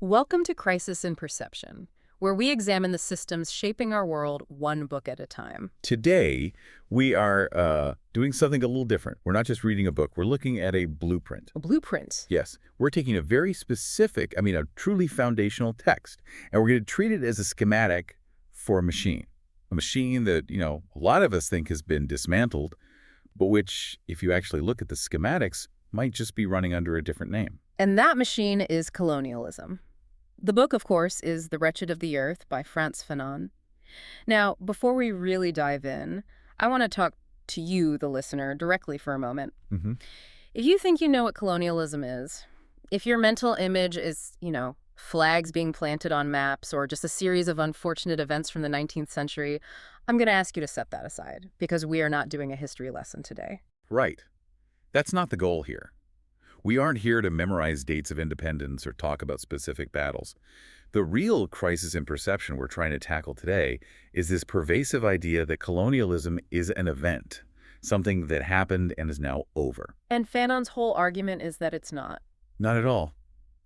Welcome to Crisis in Perception, where we examine the systems shaping our world one book at a time. Today, we are doing something a little different. We're not just reading a book. We're looking at a blueprint. A blueprint. Yes, we're taking a very specific, a truly foundational text, and we're going to treat it as a schematic for a machine. A machine that, a lot of us think has been dismantled, but which, if you actually look at the schematics, might just be running under a different name. And that machine is colonialism. The book, of course, is The Wretched of the Earth by Frantz Fanon. Now, before we really dive in, I want to talk to you, the listener, directly for a moment. If you think you know what colonialism is, if your mental image is, flags being planted on maps or just a series of unfortunate events from the 19th century, I'm going to ask you to set that aside because we are not doing a history lesson today. Right. That's not the goal here. We aren't here to memorize dates of independence or talk about specific battles. The real crisis in perception we're trying to tackle today is this pervasive idea that colonialism is an event, something that happened and is now over. And Fanon's whole argument is that it's not. Not at all.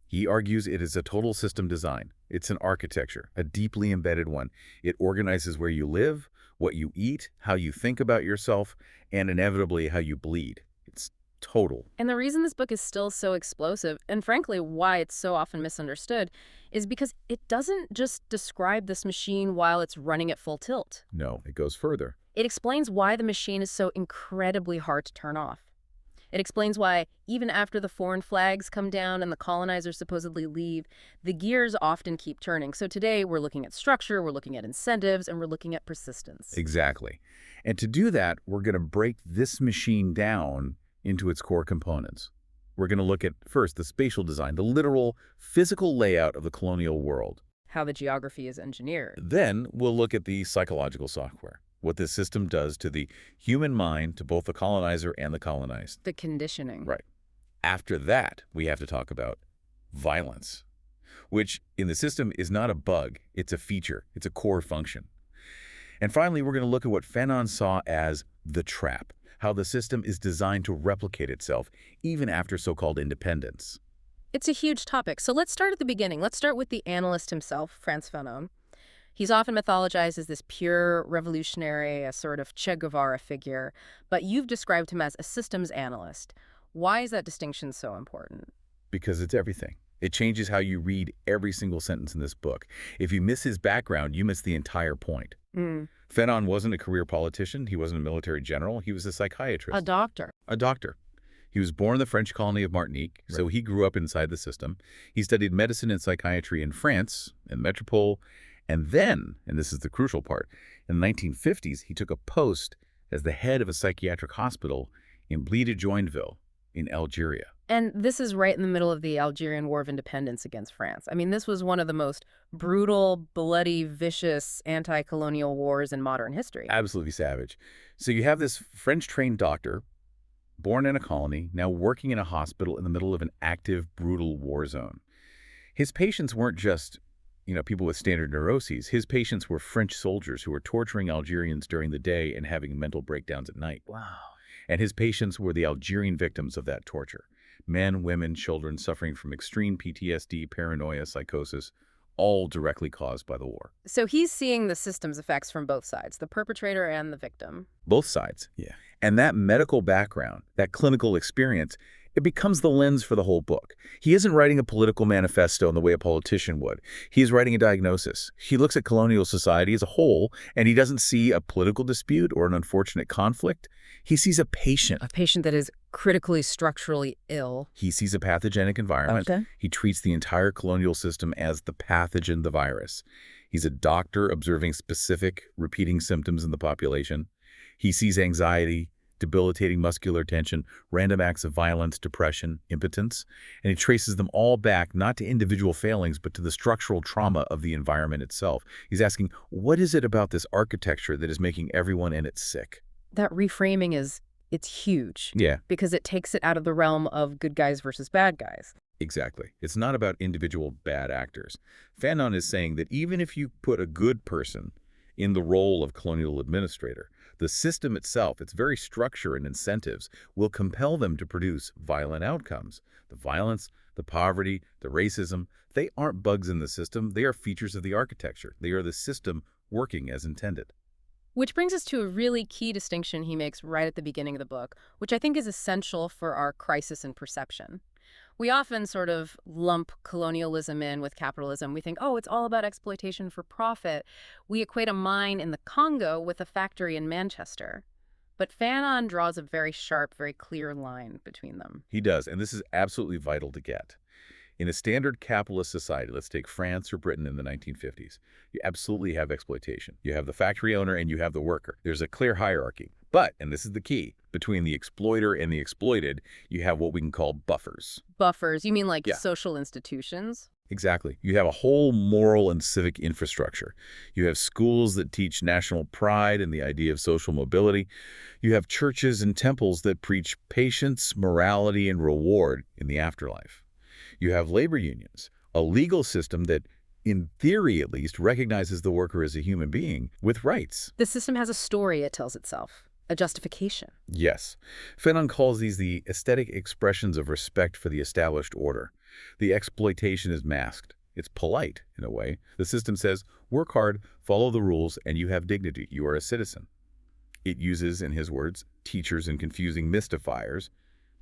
He argues it is a total system design. It's an architecture, a deeply embedded one. It organizes where you live, what you eat, how you think about yourself, and inevitably how you bleed. It's total. And the reason this book is still so explosive, and frankly why it's so often misunderstood, is because it doesn't just describe this machine while it's running at full tilt. No, it goes further. It explains why the machine is so incredibly hard to turn off. It explains why, even after the foreign flags come down and the colonizers supposedly leave, the gears often keep turning. So today we're looking at structure, we're looking at incentives, and we're looking at persistence. Exactly. And to do that, we're going to break this machine down into its core components. We're going to look at, first, the spatial design, the literal physical layout of the colonial world. How the geography is engineered. Then we'll look at the psychological software, what this system does to the human mind, to both the colonizer and the colonized. The conditioning. Right. After that, we have to talk about violence, which in the system is not a bug, it's a feature, it's a core function. And finally, we're going to look at what Fanon saw as the trap, how the system is designed to replicate itself, even after so-called independence. It's a huge topic, so let's start at the beginning. Let's start with the analyst himself, Frantz Fanon. He's often mythologized as this pure revolutionary, a sort of Che Guevara figure, but you've described him as a systems analyst. Why is that distinction so important? Because it's everything. It changes how you read every single sentence in this book. If you miss his background, you miss the entire point. Fanon wasn't a career politician. He wasn't a military general. He was a psychiatrist. A doctor. A doctor. He was born in the French colony of Martinique, so he grew up inside the system. He studied medicine and psychiatry in France, in Metropole, and then, and this is the crucial part, in the 1950s, he took a post as the head of a psychiatric hospital in Blida-Joinville in Algeria. And this is right in the middle of the Algerian War of Independence against France. I mean, this was one of the most brutal, bloody, vicious anti-colonial wars in modern history. Absolutely savage. So you have this French-trained doctor, born in a colony, now working in a hospital in the middle of an active, brutal war zone. His patients weren't just people with standard neuroses. His patients were French soldiers who were torturing Algerians during the day and having mental breakdowns at night. Wow. And his patients were the Algerian victims of that torture. Men, women, children suffering from extreme PTSD, paranoia, psychosis, all directly caused by the war. So he's seeing the system's effects from both sides, the perpetrator and the victim. Both sides. Yeah. And that medical background, that clinical experience, it becomes the lens for the whole book. He isn't writing a political manifesto in the way a politician would. He's writing a diagnosis. He looks at colonial society as a whole, and he doesn't see a political dispute or an unfortunate conflict. He sees a patient. A patient that is critically structurally ill. He sees a pathogenic environment. Okay. He treats the entire colonial system as the pathogen, the virus. He's a doctor observing specific, repeating symptoms in the population. He sees anxiety, debilitating muscular tension, random acts of violence, depression, impotence, and he traces them all back not to individual failings, but to the structural trauma of the environment itself. He's asking, what is it about this architecture that is making everyone in it sick? That reframing it's huge. Yeah. Because it takes it out of the realm of good guys versus bad guys. Exactly. It's not about individual bad actors. Fanon is saying that even if you put a good person in the role of colonial administrator, the system itself, its very structure and incentives, will compel them to produce violent outcomes. The violence, The poverty, the racism, they aren't bugs in the system. They are features of the architecture. They are the system working as intended. Which brings us to a really key distinction he makes right at the beginning of the book, which I think is essential for our crisis in perception. We often sort of lump colonialism in with capitalism. We think, oh, it's all about exploitation for profit. We equate a mine in the Congo with a factory in Manchester. But Fanon draws a very sharp, very clear line between them. He does, and this is absolutely vital to get. In a standard capitalist society, let's take France or Britain in the 1950s, you absolutely have exploitation. You have the factory owner and you have the worker. There's a clear hierarchy. But, and this is the key, between the exploiter and the exploited, you have what we can call buffers. Buffers, you mean like Yeah. social institutions? Exactly. You have a whole moral and civic infrastructure. You have schools that teach national pride and the idea of social mobility. You have churches and temples that preach patience, morality, and reward in the afterlife. You have labor unions, a legal system that, in theory at least, recognizes the worker as a human being with rights. The system has a story it tells itself, a justification. Yes. Fanon calls these the aesthetic expressions of respect for the established order. The exploitation is masked. It's polite, in a way. The system says, work hard, follow the rules, and you have dignity. You are a citizen. It uses, in his words, teachers and confusing mystifiers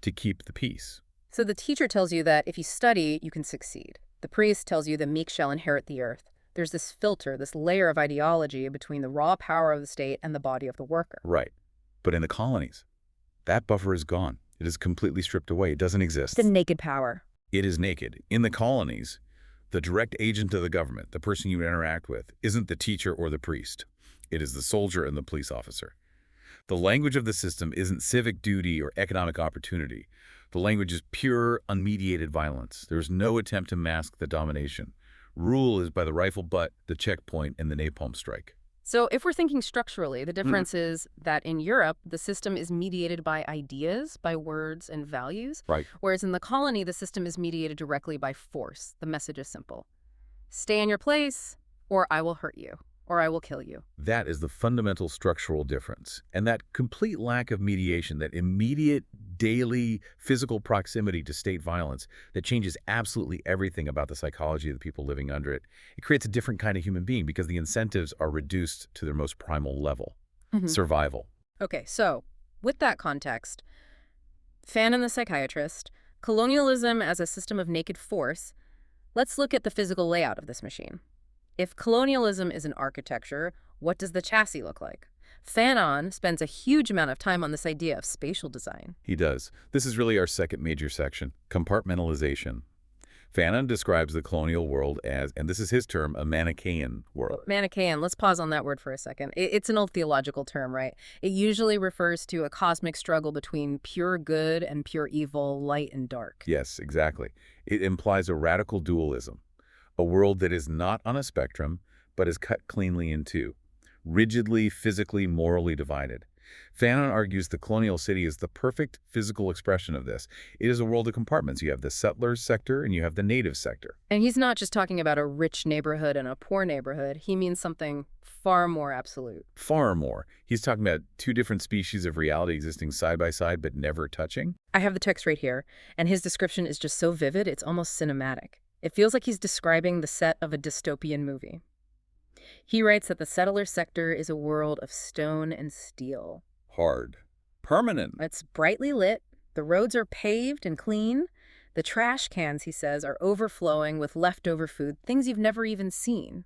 to keep the peace. So the teacher tells you that if you study, you can succeed. The priest tells you the meek shall inherit the earth. There's this filter, this layer of ideology between the raw power of the state and the body of the worker. Right. But in the colonies, that buffer is gone. It is completely stripped away. It doesn't exist. The naked power. It is naked. In the colonies, the direct agent of the government, the person you interact with, isn't the teacher or the priest. It is the soldier and the police officer. The language of the system isn't civic duty or economic opportunity. The language is pure, unmediated violence. There's no attempt to mask the domination. Rule is by the rifle butt, the checkpoint, and the napalm strike. So if we're thinking structurally, the difference is that in Europe, the system is mediated by ideas, by words and values. Right. Whereas in the colony, the system is mediated directly by force. The message is simple. Stay in your place, or I will hurt you, or I will kill you. That is the fundamental structural difference. And that complete lack of mediation, that immediate, daily, physical proximity to state violence that changes absolutely everything about the psychology of the people living under it. It creates a different kind of human being because the incentives are reduced to their most primal level, survival. Okay, so with that context, Fanon the psychiatrist, colonialism as a system of naked force, let's look at the physical layout of this machine. If colonialism is an architecture, what does the chassis look like? Fanon spends a huge amount of time on this idea of spatial design. He does. This is really our second major section, compartmentalization. Fanon describes the colonial world as, and this is his term, a Manichaean world. Manichaean, let's pause on that word for a second. It's an old theological term, right? It usually refers to a cosmic struggle between pure good and pure evil, light and dark. Yes, exactly. It implies a radical dualism, a world that is not on a spectrum, but is cut cleanly in two, rigidly, physically, morally divided. Fanon argues the colonial city is the perfect physical expression of this. It is a world of compartments. You have the settlers sector and you have the native sector. And he's not just talking about a rich neighborhood and a poor neighborhood. He means something far more absolute. Far more. He's talking about two different species of reality existing side by side but never touching. I have the text right here, and his description is just so vivid, it's almost cinematic. It feels like he's describing the set of a dystopian movie. He writes that the settler sector is a world of stone and steel. Hard. Permanent. It's brightly lit, the roads are paved and clean, the trash cans, he says, are overflowing with leftover food, things you've never even seen.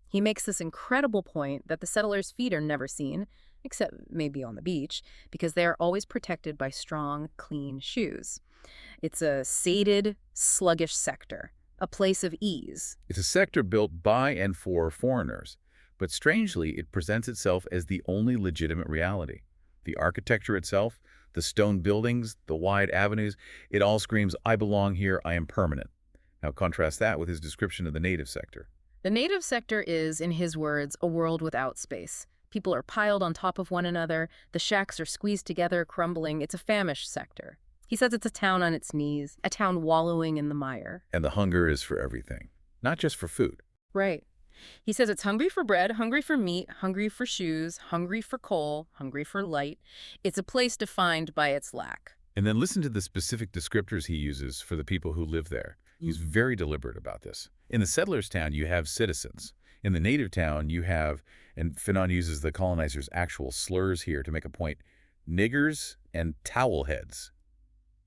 He makes this incredible point that the settlers' feet are never seen, except maybe on the beach, because they are always protected by strong, clean shoes. It's a sated, sluggish sector, a place of ease. It's a sector built by and for foreigners, but strangely, it presents itself as the only legitimate reality. The architecture itself, the stone buildings, the wide avenues, it all screams, I belong here, I am permanent. Now contrast that with his description of the native sector. The native sector is, in his words, a world without space. People are piled on top of one another, the shacks are squeezed together, crumbling. It's a famished sector. He says it's a town on its knees, a town wallowing in the mire. And the hunger is for everything, not just for food. Right. He says it's hungry for bread, hungry for meat, hungry for shoes, hungry for coal, hungry for light. It's a place defined by its lack. And then listen to the specific descriptors he uses for the people who live there. He's very deliberate about this. In the settler's town, you have citizens. In the native town, you have, and Fanon uses the colonizers' actual slurs here to make a point, niggers and towel heads.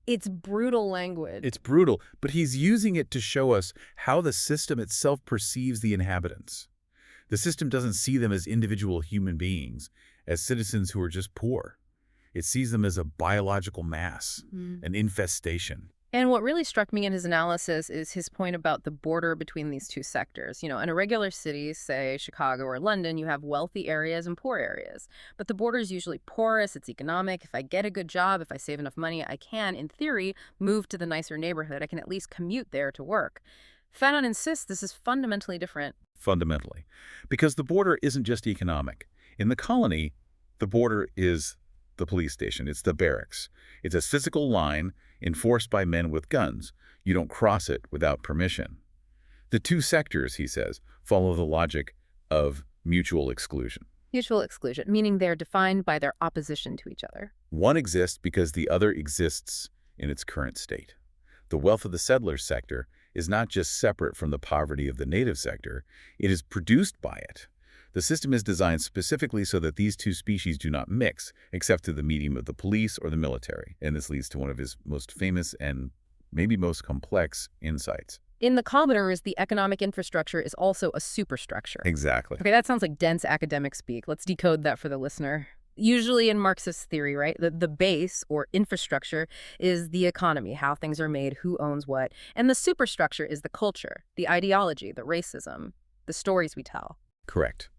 It's brutal language. It's brutal, but he's using it to show us how the system itself perceives the inhabitants. The system doesn't see them as individual human beings, as citizens who are just poor. It sees them as a biological mass, an infestation. And what really struck me in his analysis is his point about the border between these two sectors. You know, in a regular city, say Chicago or London, you have wealthy areas and poor areas. But the border is usually porous, it's economic. If I get a good job, if I save enough money, I can, in theory, move to the nicer neighborhood. I can at least commute there to work. Fanon insists this is fundamentally different. Fundamentally. Because the border isn't just economic. In the colony, the border is the police station. It's the barracks. It's a physical line enforced by men with guns. You don't cross it without permission. The two sectors, he says, follow the logic of mutual exclusion. Mutual exclusion, meaning they're defined by their opposition to each other. One exists because the other exists in its current state. The wealth of the settler sector is not just separate from the poverty of the native sector, it is produced by it. The system is designed specifically so that these two species do not mix, except through the medium of the police or the military. And this leads to one of his most famous and maybe most complex insights. In the commoners, the economic infrastructure is also a superstructure. Exactly. Okay, that sounds like dense academic speak. Let's decode that for the listener. Usually in Marxist theory, right, the base or infrastructure is the economy, how things are made, who owns what. And the superstructure is the culture, the ideology, the racism, the stories we tell. Correct.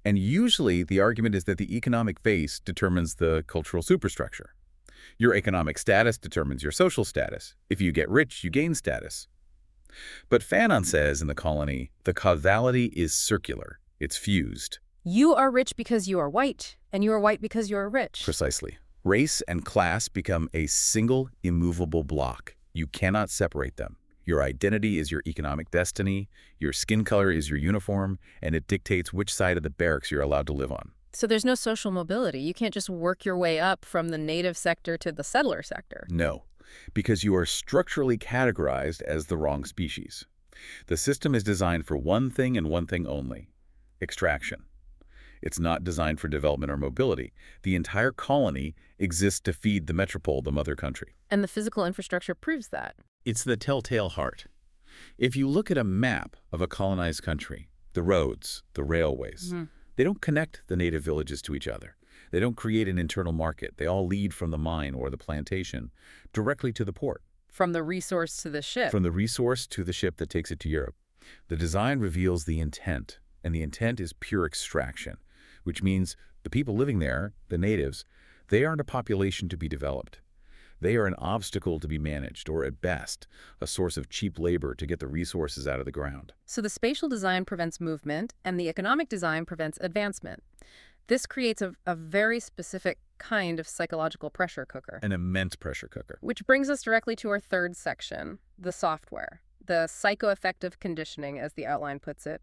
And usually the argument is that the economic base determines the cultural superstructure. Your economic status determines your social status. If you get rich, you gain status. But Fanon says in The Colony, the causality is circular. It's fused. You are rich because you are white, and you are white because you are rich. Precisely. Race and class become a single, immovable block. You cannot separate them. Your identity is your economic destiny, your skin color is your uniform, and it dictates which side of the barracks you're allowed to live on. So there's no social mobility. You can't just work your way up from the native sector to the settler sector. No, because you are structurally categorized as the wrong species. The system is designed for one thing and one thing only: extraction. It's not designed for development or mobility. The entire colony exists to feed the metropole, the mother country. And the physical infrastructure proves that. It's the telltale heart. If you look at a map of a colonized country, the roads, the railways, they don't connect the native villages to each other. They don't create an internal market. They all lead from the mine or the plantation directly to the port. From the resource to the ship. From the resource to the ship that takes it to Europe. The design reveals the intent, and the intent is pure extraction, which means the people living there, the natives, they aren't a population to be developed. They are an obstacle to be managed, or at best, a source of cheap labor to get the resources out of the ground. So the spatial design prevents movement, and the economic design prevents advancement. This creates a very specific kind of psychological pressure cooker. An immense pressure cooker. Which brings us directly to our third section, the software, the psychoaffective conditioning, as the outline puts it.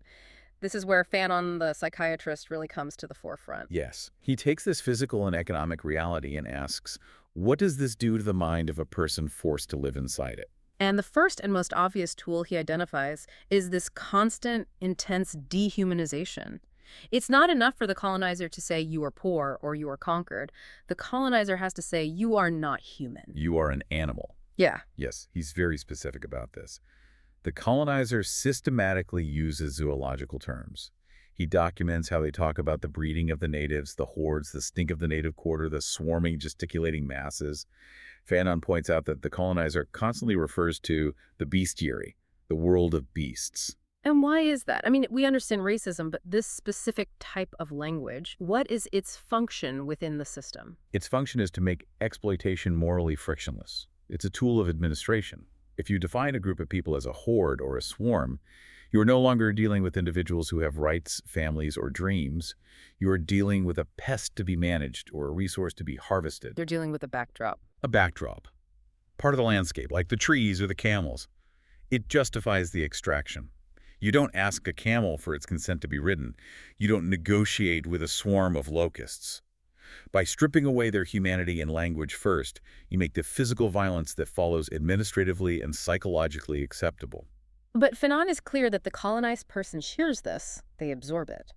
This is where Fanon, the psychiatrist, really comes to the forefront. Yes. He takes this physical and economic reality and asks, what does this do to the mind of a person forced to live inside it? And the first and most obvious tool he identifies is this constant, intense dehumanization. It's not enough for the colonizer to say you are poor or you are conquered. The colonizer has to say you are not human. You are an animal. Yeah. Yes, he's very specific about this. The colonizer systematically uses zoological terms. He documents how they talk about the breeding of the natives, the hordes, the stink of the native quarter, the swarming, gesticulating masses. Fanon points out that the colonizer constantly refers to the bestiary, the world of beasts. And why is that? I mean, we understand racism, but this specific type of language, what is its function within the system? Its function is to make exploitation morally frictionless. It's a tool of administration. If you define a group of people as a horde or a swarm, you are no longer dealing with individuals who have rights, families, or dreams. You are dealing with a pest to be managed or a resource to be harvested. They're dealing with a backdrop. A backdrop. Part of the landscape, like the trees or the camels. It justifies the extraction. You don't ask a camel for its consent to be ridden. You don't negotiate with a swarm of locusts. By stripping away their humanity and language first, you make the physical violence that follows administratively and psychologically acceptable. But Fanon is clear that the colonized person hears this, they absorb it.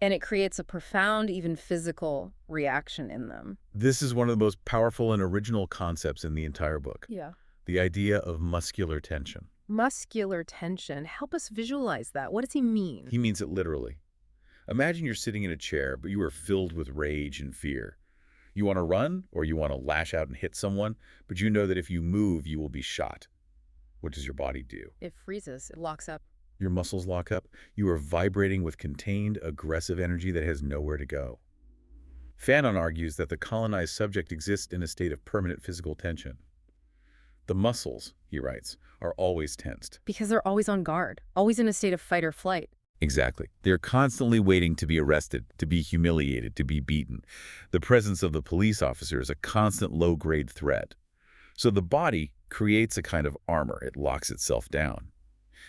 And it creates a profound, even physical, reaction in them. This is one of the most powerful and original concepts in the entire book, Yeah. the idea of muscular tension. Muscular tension. Help us visualize that. What does he mean? He means it literally. Imagine you're sitting in a chair, but you are filled with rage and fear. You want to run or you want to lash out and hit someone, but you know that if you move, you will be shot. What does your body do? It freezes. It locks up. Your muscles lock up. You are vibrating with contained, aggressive energy that has nowhere to go. Fanon argues that the colonized subject exists in a state of permanent physical tension. The muscles, he writes, are always tensed. Because they're always on guard, always in a state of fight or flight. Exactly. They're constantly waiting to be arrested, to be humiliated, to be beaten. The presence of the police officer is a constant low-grade threat. So the body creates a kind of armor. It locks itself down.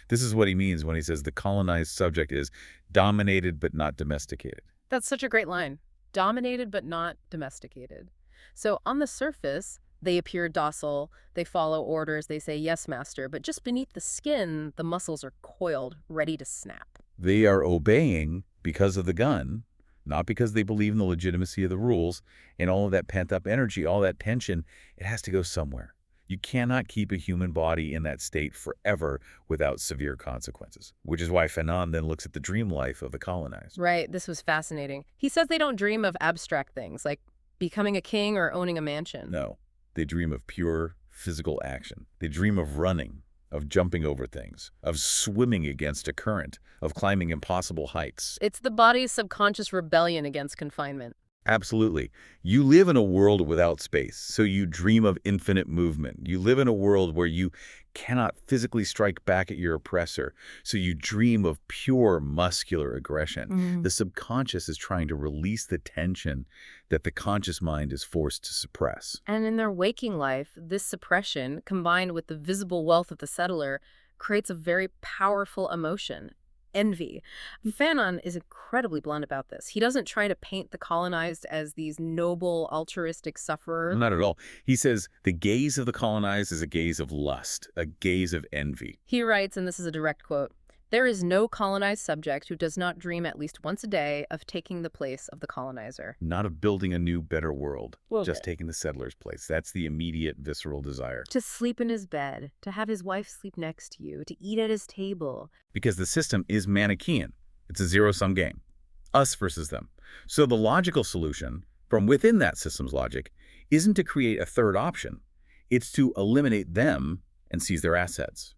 This is what he means when he says the colonized subject is dominated but not domesticated. That's such a great line. Dominated but not domesticated. So on the surface, they appear docile, they follow orders, they say, yes, master, but just beneath the skin, the muscles are coiled, ready to snap. They are obeying because of the gun, not because they believe in the legitimacy of the rules, and all of that pent-up energy, all that tension, it has to go somewhere. You cannot keep a human body in that state forever without severe consequences, which is why Fanon then looks at the dream life of the colonized. Right, this was fascinating. He says they don't dream of abstract things, like becoming a king or owning a mansion. No, they dream of pure physical action. They dream of running, of jumping over things, of swimming against a current, of climbing impossible heights. It's the body's subconscious rebellion against confinement. Absolutely. You live in a world without space, so you dream of infinite movement. You live in a world where you cannot physically strike back at your oppressor, so you dream of pure muscular aggression. The subconscious is trying to release the tension that the conscious mind is forced to suppress. And in their waking life, this suppression, combined with the visible wealth of the settler, creates a very powerful emotion. Envy. Fanon is incredibly blunt about this. He doesn't try to paint the colonized as these noble, altruistic sufferers. Not at all. He says the gaze of the colonized is a gaze of lust, a gaze of envy. He writes, and this is a direct quote, "There is no colonized subject who does not dream at least once a day of taking the place of the colonizer." Not of building a new, better world, Well, just taking the settler's place. That's the immediate, visceral desire. To sleep in his bed, to have his wife sleep next to you, to eat at his table. Because the system is Manichaean. It's a zero-sum game. Us versus them. So the logical solution, from within that system's logic, isn't to create a third option. It's to eliminate them and seize their assets.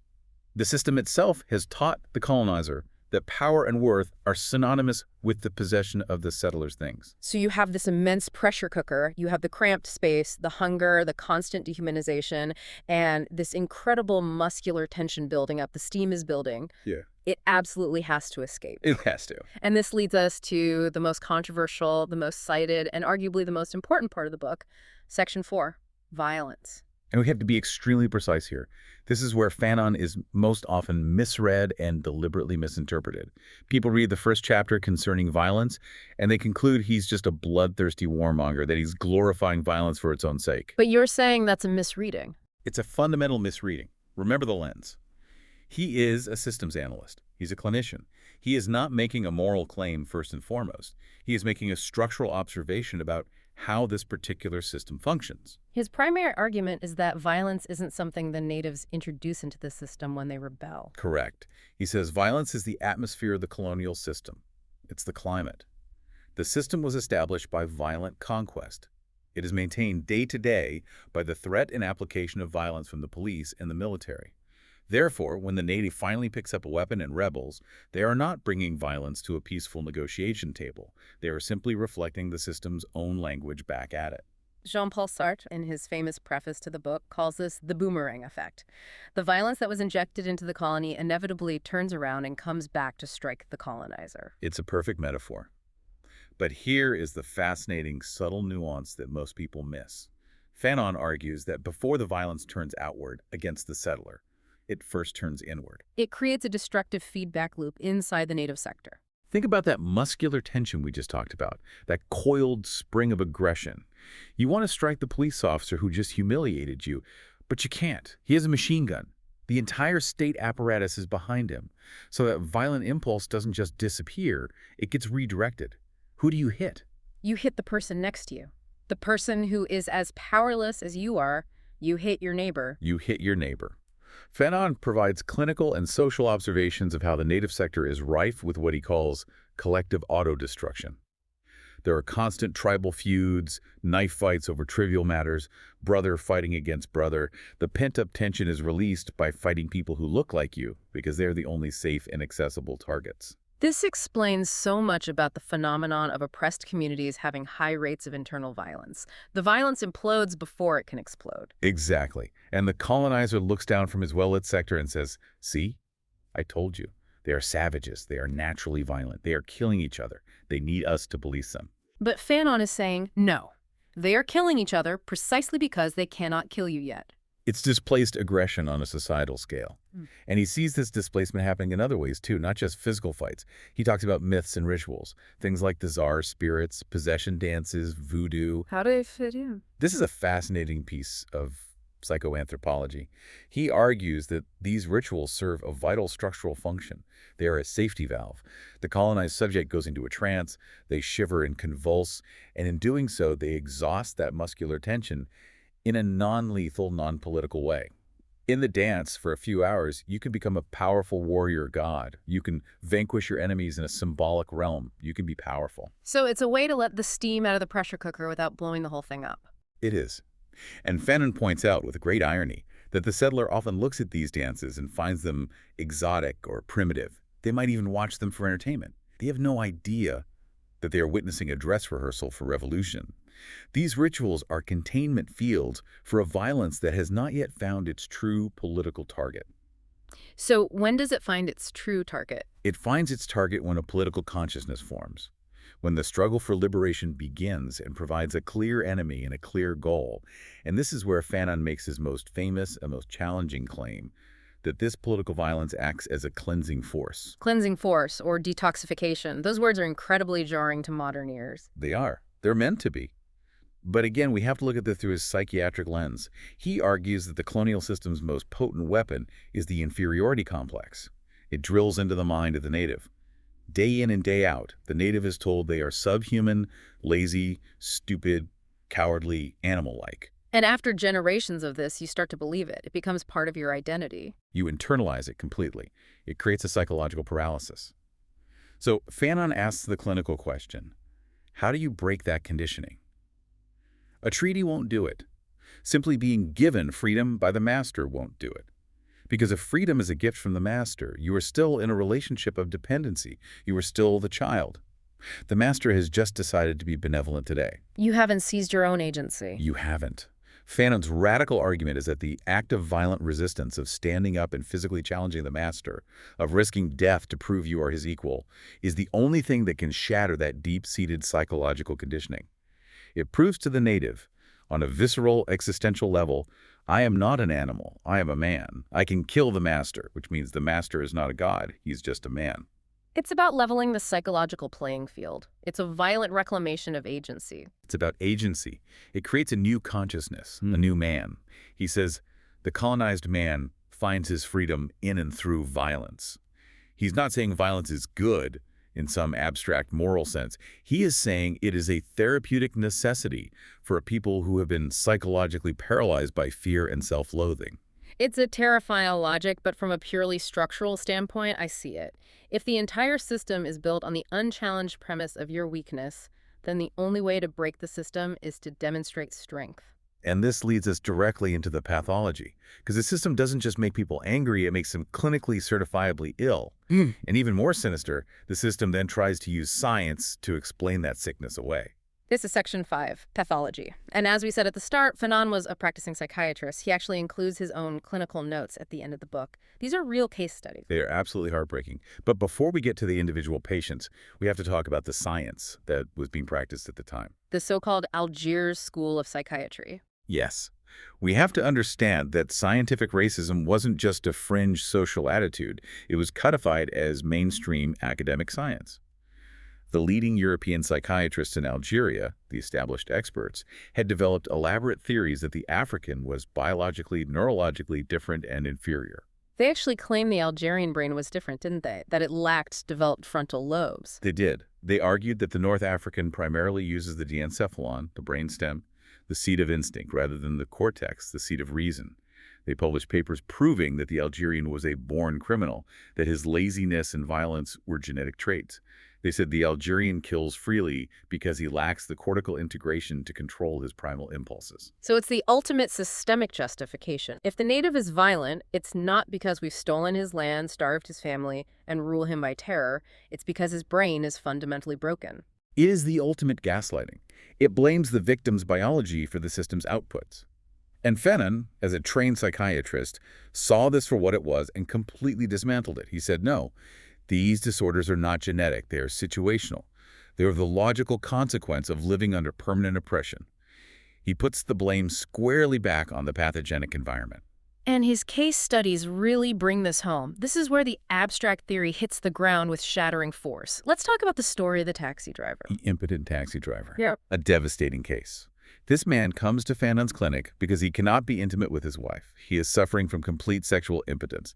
The system itself has taught the colonizer that power and worth are synonymous with the possession of the settler's things. So you have this immense pressure cooker, you have the cramped space, the hunger, the constant dehumanization, and this incredible muscular tension building up. The steam is building. Yeah. It absolutely has to escape. It has to. And this leads us to the most controversial, the most cited, and arguably the most important part of the book, Section 4, violence. And we have to be extremely precise here. This is where Fanon is most often misread and deliberately misinterpreted. People read the first chapter concerning violence, and they conclude he's just a bloodthirsty warmonger, that he's glorifying violence for its own sake. But you're saying that's a misreading. It's a fundamental misreading. Remember the lens. He is a systems analyst. He's a clinician. He is not making a moral claim first and foremost. He is making a structural observation about how this particular system functions. His primary argument is that violence isn't something the natives introduce into the system when they rebel. Correct. He says violence is the atmosphere of the colonial system. It's the climate. The system was established by violent conquest. It is maintained day to day by the threat and application of violence from the police and the military. Therefore, when the native finally picks up a weapon and rebels, they are not bringing violence to a peaceful negotiation table. They are simply reflecting the system's own language back at it. Jean-Paul Sartre, in his famous preface to the book, calls this the boomerang effect. The violence that was injected into the colony inevitably turns around and comes back to strike the colonizer. It's a perfect metaphor. But here is the fascinating, subtle nuance that most people miss. Fanon argues that before the violence turns outward against the settler, it first turns inward. It creates a destructive feedback loop inside the native sector. Think about that muscular tension we just talked about, that coiled spring of aggression. You want to strike the police officer who just humiliated you, but you can't. He has a machine gun. The entire state apparatus is behind him. So that violent impulse doesn't just disappear, it gets redirected. Who do you hit? You hit the person next to you. The person who is as powerless as you are, you hit your neighbor. You hit your neighbor. Fanon provides clinical and social observations of how the native sector is rife with what he calls collective auto-destruction. There are constant tribal feuds, knife fights over trivial matters, brother fighting against brother. The pent-up tension is released by fighting people who look like you because they're the only safe and accessible targets. This explains so much about the phenomenon of oppressed communities having high rates of internal violence. The violence implodes before it can explode. Exactly. And the colonizer looks down from his well-lit sector and says, "See? I told you. They are savages. They are naturally violent. They are killing each other. They need us to police them." But Fanon is saying, no. They are killing each other precisely because they cannot kill you yet. It's displaced aggression on a societal scale. And he sees this displacement happening in other ways, too, not just physical fights. He talks about myths and rituals, things like the czar spirits, possession dances, voodoo. How do they fit in? This is a fascinating piece of psychoanthropology. He argues that these rituals serve a vital structural function. They are a safety valve. The colonized subject goes into a trance, they shiver and convulse, and in doing so, they exhaust that muscular tension in a non-lethal, non-political way. In the dance, for a few hours, you can become a powerful warrior god. You can vanquish your enemies in a symbolic realm. You can be powerful. So it's a way to let the steam out of the pressure cooker without blowing the whole thing up. It is. And Fanon points out with great irony that the settler often looks at these dances and finds them exotic or primitive. They might even watch them for entertainment. They have no idea that they are witnessing a dress rehearsal for revolution. These rituals are containment fields for a violence that has not yet found its true political target. So when does it find its true target? It finds its target when a political consciousness forms, when the struggle for liberation begins and provides a clear enemy and a clear goal. And this is where Fanon makes his most famous and most challenging claim, that this political violence acts as a cleansing force. Cleansing force or detoxification. Those words are incredibly jarring to modern ears. They are. They're meant to be. But again, we have to look at this through his psychiatric lens. He argues that the colonial system's most potent weapon is the inferiority complex. It drills into the mind of the native. Day in and day out, the native is told they are subhuman, lazy, stupid, cowardly, animal-like. And after generations of this, you start to believe it. It becomes part of your identity. You internalize it completely. It creates a psychological paralysis. So Fanon asks the clinical question, how do you break that conditioning? A treaty won't do it. Simply being given freedom by the master won't do it. Because if freedom is a gift from the master, you are still in a relationship of dependency. You are still the child. The master has just decided to be benevolent today. You haven't seized your own agency. You haven't. Fanon's radical argument is that the act of violent resistance, of standing up and physically challenging the master, of risking death to prove you are his equal, is the only thing that can shatter that deep-seated psychological conditioning. It proves to the native, on a visceral, existential level, I am not an animal, I am a man. I can kill the master, which means the master is not a god, he's just a man. It's about leveling the psychological playing field. It's a violent reclamation of agency. It's about agency. It creates a new consciousness, a new man. He says, the colonized man finds his freedom in and through violence. He's not saying violence is good in some abstract moral sense. He is saying it is a therapeutic necessity for a people who have been psychologically paralyzed by fear and self-loathing. It's a terrifying logic, but from a purely structural standpoint, I see it. If the entire system is built on the unchallenged premise of your weakness, then the only way to break the system is to demonstrate strength. And this leads us directly into the pathology, because the system doesn't just make people angry, it makes them clinically certifiably ill. And even more sinister, the system then tries to use science to explain that sickness away. This is Section 5, Pathology. And as we said at the start, Fanon was a practicing psychiatrist. He actually includes his own clinical notes at the end of the book. These are real case studies. They are absolutely heartbreaking. But before we get to the individual patients, we have to talk about the science that was being practiced at the time. The so-called Algiers School of Psychiatry. Yes. We have to understand that scientific racism wasn't just a fringe social attitude. It was codified as mainstream academic science. The leading European psychiatrists in Algeria, the established experts, had developed elaborate theories that the African was biologically, neurologically different and inferior. They actually claimed the Algerian brain was different, didn't they? That it lacked developed frontal lobes. They did. They argued that the North African primarily uses the diencephalon, the brainstem, the seat of instinct, rather than the cortex, the seat of reason. They published papers proving that the Algerian was a born criminal, that his laziness and violence were genetic traits. They said the Algerian kills freely because he lacks the cortical integration to control his primal impulses. So it's the ultimate systemic justification. If the native is violent, it's not because we've stolen his land, starved his family, and rule him by terror. It's because his brain is fundamentally broken. It is the ultimate gaslighting. It blames the victim's biology for the system's outputs. And Fanon, as a trained psychiatrist, saw this for what it was and completely dismantled it. He said, no, these disorders are not genetic. They are situational. They are the logical consequence of living under permanent oppression. He puts the blame squarely back on the pathogenic environment. And his case studies really bring this home. This is where the abstract theory hits the ground with shattering force. Let's talk about the story of the taxi driver. The impotent taxi driver. Yep. A devastating case. This man comes to Fanon's clinic because he cannot be intimate with his wife. He is suffering from complete sexual impotence.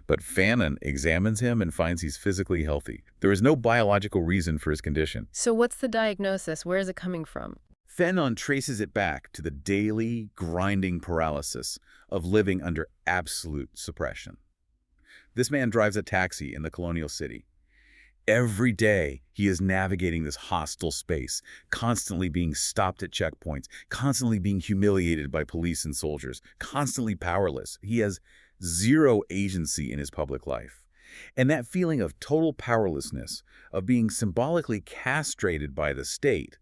But Fanon examines him and finds he's physically healthy. There is no biological reason for his condition. So what's the diagnosis? Where is it coming from? Fanon traces it back to the daily, grinding paralysis of living under absolute suppression. This man drives a taxi in the colonial city. Every day, he is navigating this hostile space, constantly being stopped at checkpoints, constantly being humiliated by police and soldiers, constantly powerless. He has zero agency in his public life. And that feeling of total powerlessness, of being symbolically castrated by the state,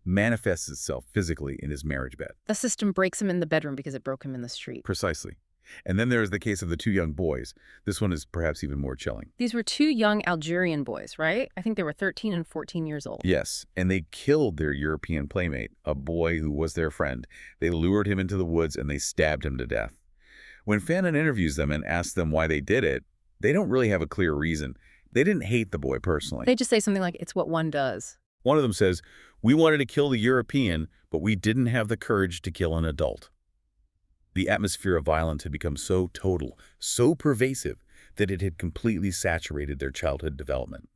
manifests itself physically in his marriage bed. The system breaks him in the bedroom because it broke him in the street. Precisely. And then there is the case of the two young boys. This one is perhaps even more chilling. These were two young Algerian boys, right? I think they were 13 and 14 years old. Yes, and they killed their European playmate, a boy who was their friend. They lured him into the woods and they stabbed him to death. When Fanon interviews them and asks them why they did it, they don't really have a clear reason. They didn't hate the boy personally. They just say something like, it's what one does. One of them says, we wanted to kill the European, but we didn't have the courage to kill an adult. The atmosphere of violence had become so total, so pervasive, that it had completely saturated their childhood development.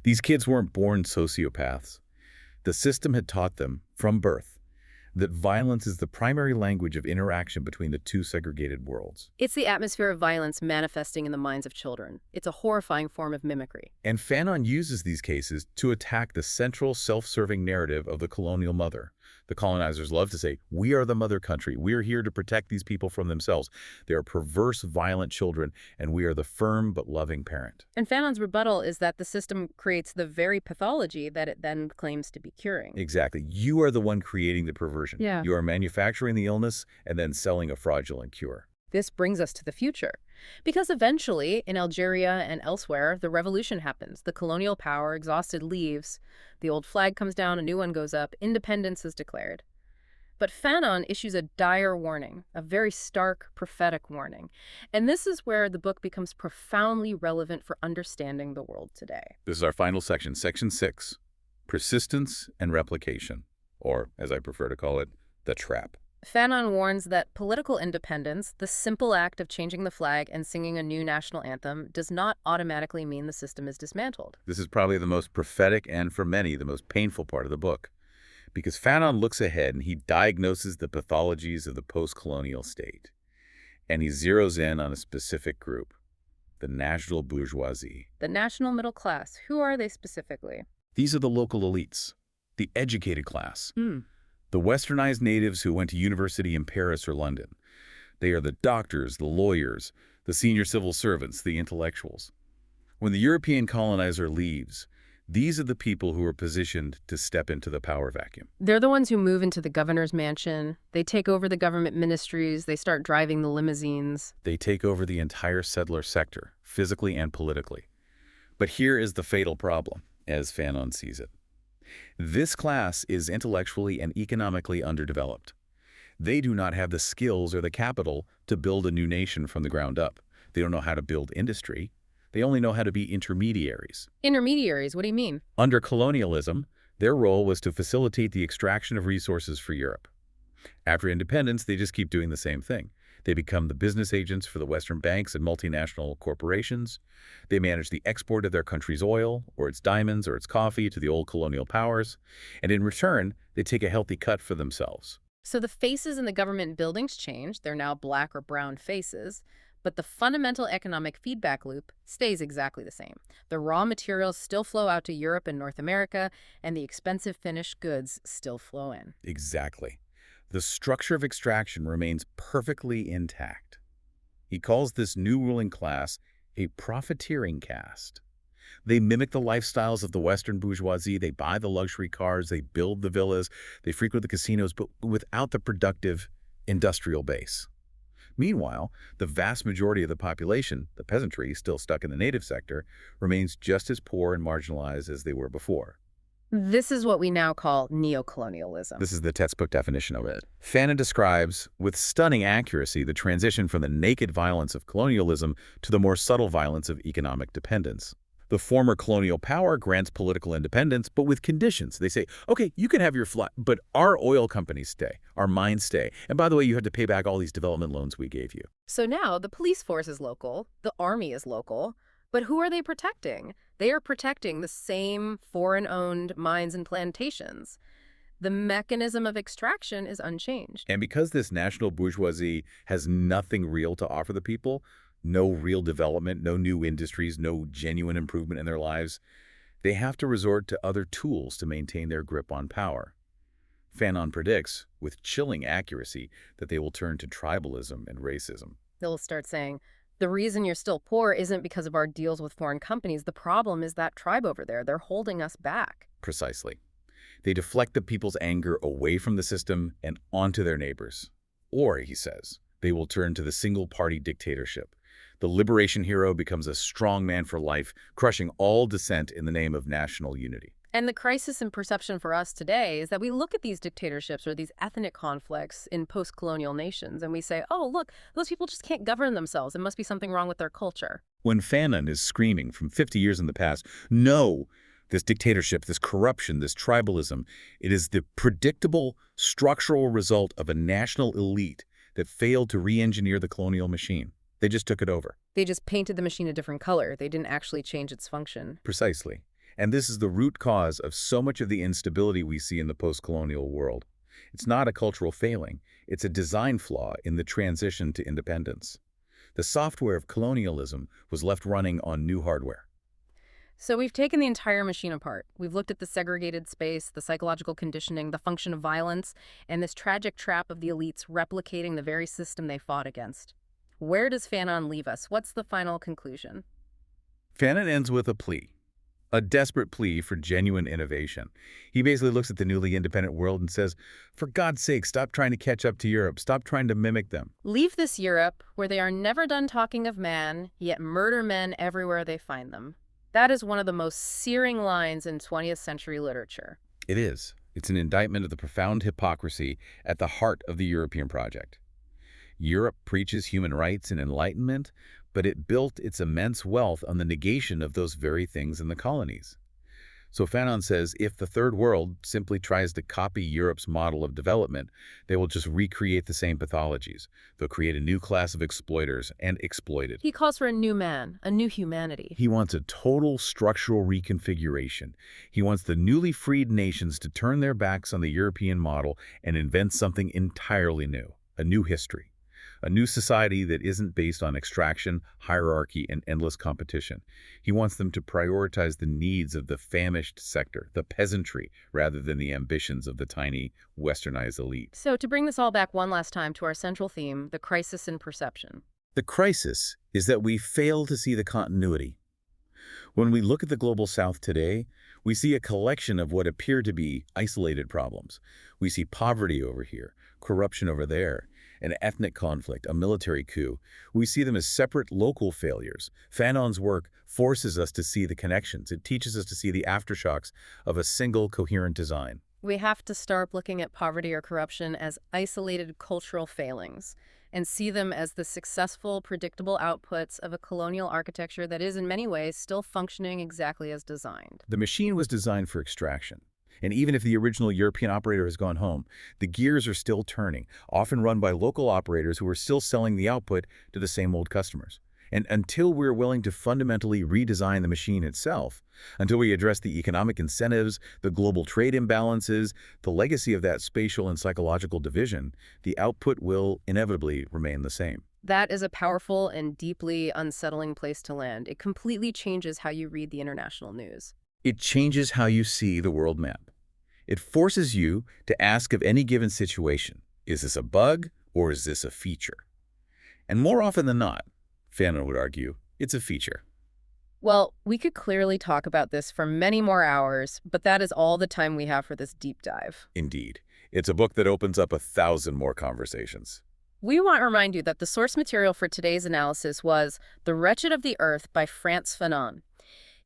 These kids weren't born sociopaths. The system had taught them, from birth, that violence is the primary language of interaction between the two segregated worlds. It's the atmosphere of violence manifesting in the minds of children. It's a horrifying form of mimicry. And Fanon uses these cases to attack the central self-serving narrative of the colonial mother. The colonizers love to say, we are the mother country. We are here to protect these people from themselves. They are perverse, violent children, and we are the firm but loving parent. And Fanon's rebuttal is that the system creates the very pathology that it then claims to be curing. Exactly. You are the one creating the perversion. Yeah. You are manufacturing the illness and then selling a fraudulent cure. This brings us to the future. Because eventually, in Algeria and elsewhere, the revolution happens. The colonial power, exhausted, leaves. The old flag comes down, a new one goes up. Independence is declared. But Fanon issues a dire warning, a very stark, prophetic warning. And this is where the book becomes profoundly relevant for understanding the world today. This is our final section, Section 6, Persistence and Replication, or, as I prefer to call it, the trap. Fanon warns that political independence, the simple act of changing the flag and singing a new national anthem, does not automatically mean the system is dismantled. This is probably the most prophetic and, for many, the most painful part of the book. Because Fanon looks ahead and he diagnoses the pathologies of the post-colonial state. And he zeroes in on a specific group, the national bourgeoisie. The national middle class, who are they specifically? These are the local elites, the educated class. The westernized natives who went to university in Paris or London. They are the doctors, the lawyers, the senior civil servants, the intellectuals. When the European colonizer leaves, these are the people who are positioned to step into the power vacuum. They're the ones who move into the governor's mansion. They take over the government ministries. They start driving the limousines. They take over the entire settler sector, physically and politically. But here is the fatal problem, as Fanon sees it. This class is intellectually and economically underdeveloped. They do not have the skills or the capital to build a new nation from the ground up. They don't know how to build industry. They only know how to be intermediaries. Intermediaries, what do you mean? Under colonialism, their role was to facilitate the extraction of resources for Europe. After independence, they just keep doing the same thing. They become the business agents for the Western banks and multinational corporations. They manage the export of their country's oil, or its diamonds, or its coffee to the old colonial powers. And in return, they take a healthy cut for themselves. So the faces in the government buildings change. They're now black or brown faces. But the fundamental economic feedback loop stays exactly the same. The raw materials still flow out to Europe and North America, and the expensive finished goods still flow in. Exactly. The structure of extraction remains perfectly intact. He calls this new ruling class a profiteering caste. They mimic the lifestyles of the Western bourgeoisie. They buy the luxury cars, they build the villas, they frequent the casinos, but without the productive industrial base. Meanwhile, the vast majority of the population, the peasantry still stuck in the native sector, remains just as poor and marginalized as they were before. This is what we now call neocolonialism. This is the textbook definition of it. Fanon describes, with stunning accuracy, the transition from the naked violence of colonialism to the more subtle violence of economic dependence. The former colonial power grants political independence, but with conditions. They say, okay, you can have your flight, but our oil companies stay, our mines stay. And by the way, you have to pay back all these development loans we gave you. So now the police force is local, the army is local, but who are they protecting? They are protecting the same foreign-owned mines and plantations. The mechanism of extraction is unchanged. And because this national bourgeoisie has nothing real to offer the people, no real development, no new industries, no genuine improvement in their lives, they have to resort to other tools to maintain their grip on power. Fanon predicts, with chilling accuracy, that they will turn to tribalism and racism. They'll start saying, the reason you're still poor isn't because of our deals with foreign companies. The problem is that tribe over there. They're holding us back. Precisely. They deflect the people's anger away from the system and onto their neighbors. Or, he says, they will turn to the single-party dictatorship. The liberation hero becomes a strong man for life, crushing all dissent in the name of national unity. And the crisis in perception for us today is that we look at these dictatorships or these ethnic conflicts in post-colonial nations and we say, oh, look, those people just can't govern themselves. There must be something wrong with their culture. When Fanon is screaming from 50 years in the past, no, this dictatorship, this corruption, this tribalism, it is the predictable structural result of a national elite that failed to re-engineer the colonial machine. They just took it over. They just painted the machine a different color. They didn't actually change its function. Precisely. And this is the root cause of so much of the instability we see in the post-colonial world. It's not a cultural failing. It's a design flaw in the transition to independence. The software of colonialism was left running on new hardware. So we've taken the entire machine apart. We've looked at the segregated space, the psychological conditioning, the function of violence, and this tragic trap of the elites replicating the very system they fought against. Where does Fanon leave us? What's the final conclusion? Fanon ends with a plea, a desperate plea for genuine innovation. He basically looks at the newly independent world and says, for God's sake, stop trying to catch up to Europe. Stop trying to mimic them. Leave this Europe, where they are never done talking of man, yet murder men everywhere they find them. That is one of the most searing lines in 20th century literature. It is. It's an indictment of the profound hypocrisy at the heart of the European project. Europe preaches human rights and enlightenment, but it built its immense wealth on the negation of those very things in the colonies. So Fanon says if the Third World simply tries to copy Europe's model of development, they will just recreate the same pathologies. They'll create a new class of exploiters and exploited. He calls for a new man, a new humanity. He wants a total structural reconfiguration. He wants the newly freed nations to turn their backs on the European model and invent something entirely new, a new history. A new society that isn't based on extraction, hierarchy, and endless competition. He wants them to prioritize the needs of the famished sector, the peasantry, rather than the ambitions of the tiny, westernized elite. So to bring this all back one last time to our central theme, the crisis in perception. The crisis is that we fail to see the continuity. When we look at the global south today, we see a collection of what appear to be isolated problems. We see poverty over here, corruption over there, an ethnic conflict, a military coup. We see them as separate local failures. Fanon's work forces us to see the connections. It teaches us to see the aftershocks of a single coherent design. We have to start looking at poverty or corruption as isolated cultural failings, and see them as the successful, predictable outputs of a colonial architecture that is in many ways still functioning exactly as designed. The machine was designed for extraction. And even if the original European operator has gone home, the gears are still turning, often run by local operators who are still selling the output to the same old customers. And until we're willing to fundamentally redesign the machine itself, until we address the economic incentives, the global trade imbalances, the legacy of that spatial and psychological division, the output will inevitably remain the same. That is a powerful and deeply unsettling place to land. It completely changes how you read the international news. It changes how you see the world map. It forces you to ask of any given situation, is this a bug or is this a feature? And more often than not, Fanon would argue, it's a feature. Well, we could clearly talk about this for many more hours, but that is all the time we have for this deep dive. Indeed, it's a book that opens up 1,000 more conversations. We want to remind you that the source material for today's analysis was The Wretched of the Earth by Frantz Fanon.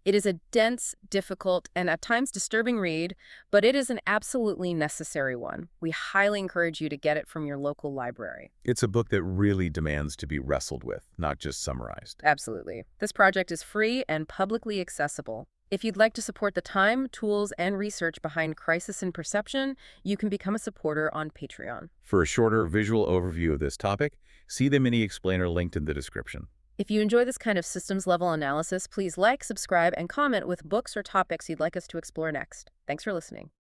It is a dense, difficult, and at times disturbing read, but it is an absolutely necessary one. We highly encourage you to get it from your local library. It's a book that really demands to be wrestled with, not just summarized. Absolutely. This project is free and publicly accessible. If you'd like to support the time, tools, and research behind Crisis in Perception, you can become a supporter on Patreon. For a shorter visual overview of this topic, see the mini explainer linked in the description. If you enjoy this kind of systems-level analysis, please like, subscribe, and comment with books or topics you'd like us to explore next. Thanks for listening.